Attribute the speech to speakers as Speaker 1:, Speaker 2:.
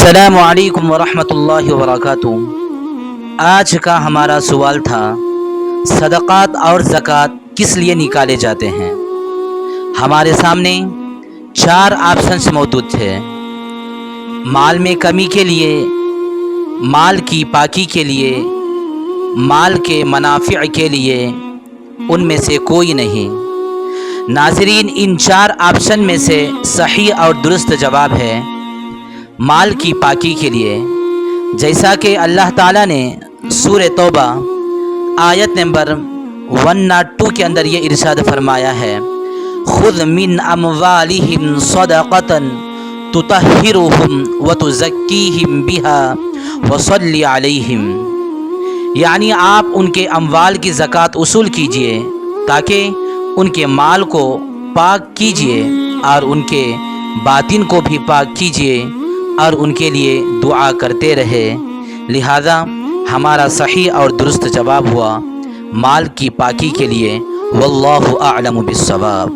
Speaker 1: السلام علیکم ورحمۃ اللہ وبرکاتہ۔ آج کا ہمارا سوال تھا، صدقات اور زکوٰۃ کس لیے نکالے جاتے ہیں؟ ہمارے سامنے 4 آپشنز موجود تھے۔ مال میں کمی کے لیے، مال کی پاکی کے لیے، مال کے منافع کے لیے، ان میں سے کوئی نہیں۔ ناظرین، ان 4 آپشن میں سے صحیح اور درست جواب ہے مال کی پاکی کے لیے، جیسا کہ اللہ تعالیٰ نے سورہ توبہ آیت نمبر 102 کے اندر یہ ارشاد فرمایا ہے، خذ من اموالہم صدقۃ تطہرہم وتزکیہم بہا وصلی علیہم، یعنی آپ ان کے اموال کی زکوٰۃ وصول کیجئے تاکہ ان کے مال کو پاک کیجئے اور ان کے باطن کو بھی پاک کیجئے اور ان کے لیے دعا کرتے رہے۔ لہذا ہمارا صحیح اور درست جواب ہوا مال کی پاکی کے لیے۔ واللہ اعلم بالصواب۔